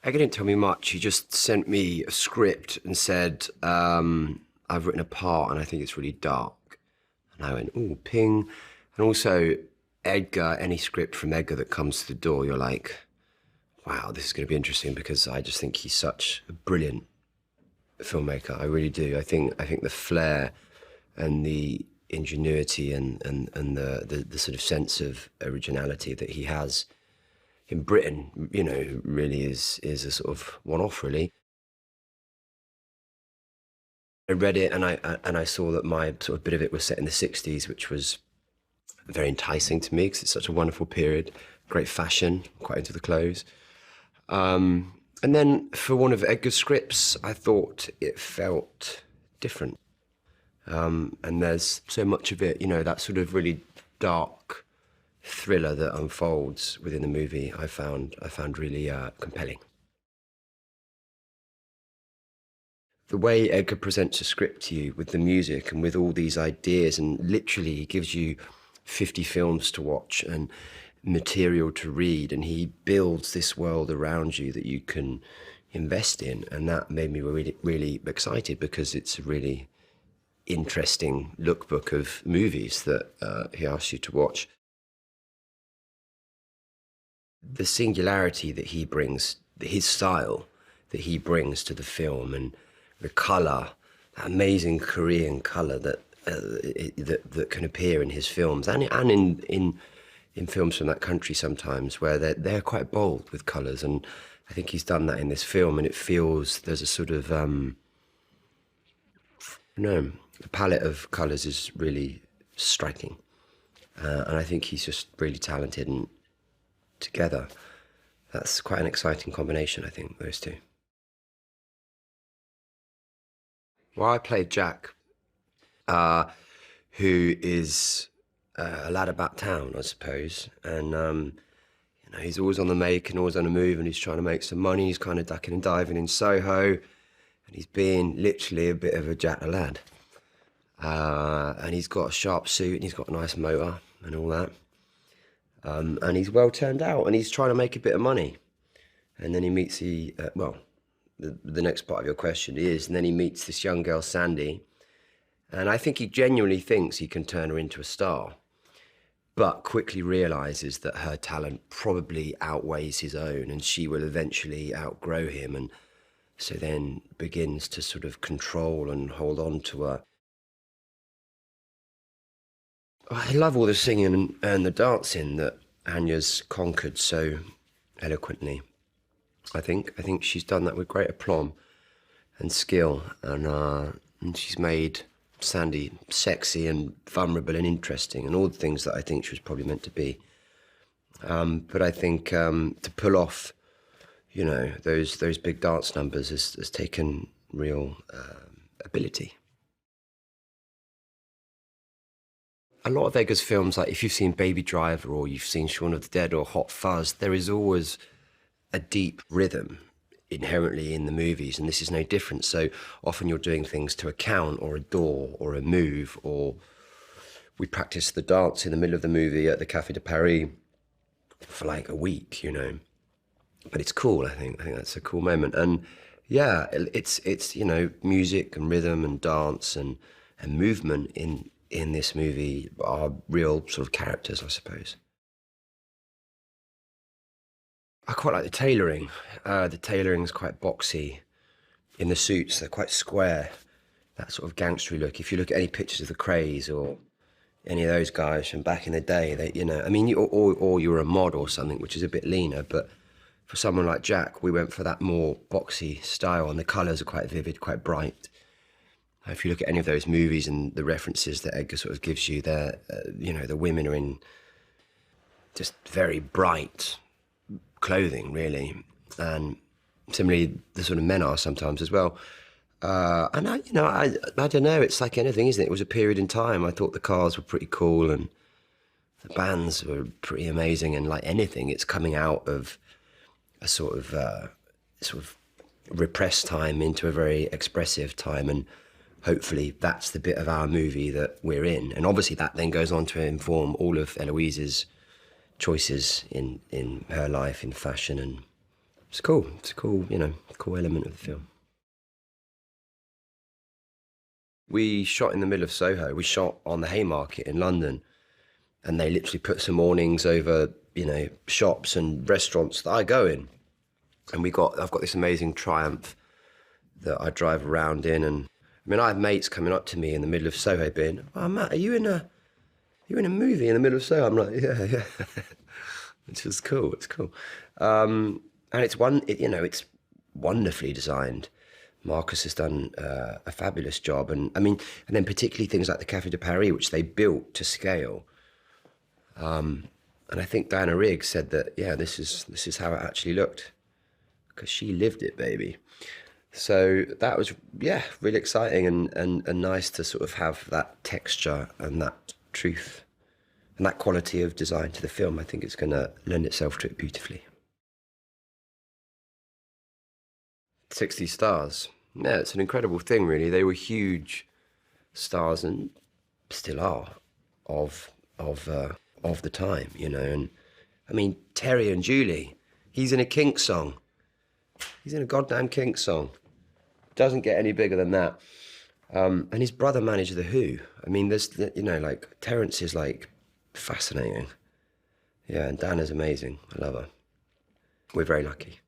Edgar didn't tell me much. He just sent me a script and said, I've written a part and I think it's really dark. And I went, ooh, ping. And also, Edgar, any script from Edgar that comes to the door, you're like, wow, this is going to be interesting because I just think he's such a brilliant filmmaker. I really do. I think the flair and the ingenuity and the sort of sense of originality that he has in Britain, you know, really is a sort of one-off, really. I read it and I saw that my sort of bit of it was set in the 60s, which was very enticing to me because it's such a wonderful period, great fashion, quite into the clothes. And then for one of Edgar's scripts, I thought it felt different. And there's so much of it, you know, that sort of really dark thriller that unfolds within the movie, I found really compelling. The way Edgar presents a script to you with the music and with all these ideas, and literally he gives you 50 films to watch and material to read, and he builds this world around you that you can invest in, and that made me really, really excited because it's a really interesting lookbook of movies that he asks you to watch. The singularity that he brings, his style that he brings to the film, and the colour, that amazing Korean colour that can appear in his films and in films from that country sometimes, where they're quite bold with colours, and I think he's done that in this film, and it feels there's a sort of the palette of colours is really striking, and I think he's just really talented, and together that's quite an exciting combination, I think, those two. Well, I played Jack, who is a lad about town, I suppose, and you know, he's always on the make and always on the move, and he's trying to make some money. He's kind of ducking and diving in Soho, and he's being literally a bit of a Jack the lad. And he's got a sharp suit, and he's got a nice motor and all that, and he's well turned out, and he's trying to make a bit of money. And then he meets the next part of your question is, and then he meets this young girl, Sandy, and I think he genuinely thinks he can turn her into a star, but quickly realises that her talent probably outweighs his own, and she will eventually outgrow him, and so then begins to sort of control and hold on to her. I love all the singing and the dancing that Anya's conquered so eloquently. I think she's done that with great aplomb and skill, and she's made Sandy sexy and vulnerable and interesting, and all the things that I think she was probably meant to be. But I think to pull off, you know, those big dance numbers has taken real ability. A lot of Edgar's films, like if you've seen Baby Driver or you've seen Shaun of the Dead or Hot Fuzz, there is always a deep rhythm inherently in the movies, and this is no different. So often you're doing things to a count or a door or a move, or we practice the dance in the middle of the movie at the Café de Paris for like a week, you know. But it's cool, I think that's a cool moment. And yeah, it's you know, music and rhythm and dance and movement in this movie are real sort of characters, I suppose. I quite like the tailoring. The tailoring is quite boxy. In the suits, they're quite square, that sort of gangstery look. If you look at any pictures of the Krays or any of those guys from back in the day, they, you know, I mean, or you were a mod or something, which is a bit leaner, but for someone like Jack, we went for that more boxy style, and the colours are quite vivid, quite bright. If you look at any of those movies and the references that Edgar sort of gives you, you know, the women are in just very bright clothing, really, and similarly the sort of men are sometimes as well. And I don't know, it's like anything, isn't it? It was a period in time. I thought the cars were pretty cool and the bands were pretty amazing, and like anything, it's coming out of a sort of repressed time into a very expressive time, and hopefully that's the bit of our movie that we're in. And obviously that then goes on to inform all of Eloise's choices in her life, in fashion and it's cool. It's a cool, cool element of the film. We shot in the middle of Soho. We shot on the Haymarket in London, and they literally put some awnings over, shops and restaurants that I go in. And I've got this amazing Triumph that I drive around in, and I mean, I have mates coming up to me in the middle of Soho being, "Oh, Matt, are you in a movie in the middle of Soho?" I'm like, "Yeah, yeah." It's just cool. It's cool, and it's wonderfully designed. Marcus has done a fabulous job, and I mean, and then particularly things like the Café de Paris, which they built to scale. And I think Diana Rigg said that, yeah, this is how it actually looked, because she lived it, baby. So that was, yeah, really exciting and nice to sort of have that texture and that truth and that quality of design to the film. I think it's going to lend itself to it beautifully. 60 stars. Yeah, it's an incredible thing, really. They were huge stars and still are of the time, And I mean, Terry and Julie, he's in a Kink song. He's in a goddamn Kink song. Doesn't get any bigger than that. And his brother managed The Who. I mean, there's, like, Terence is, like, fascinating. Yeah, and Dana's amazing. I love her. We're very lucky.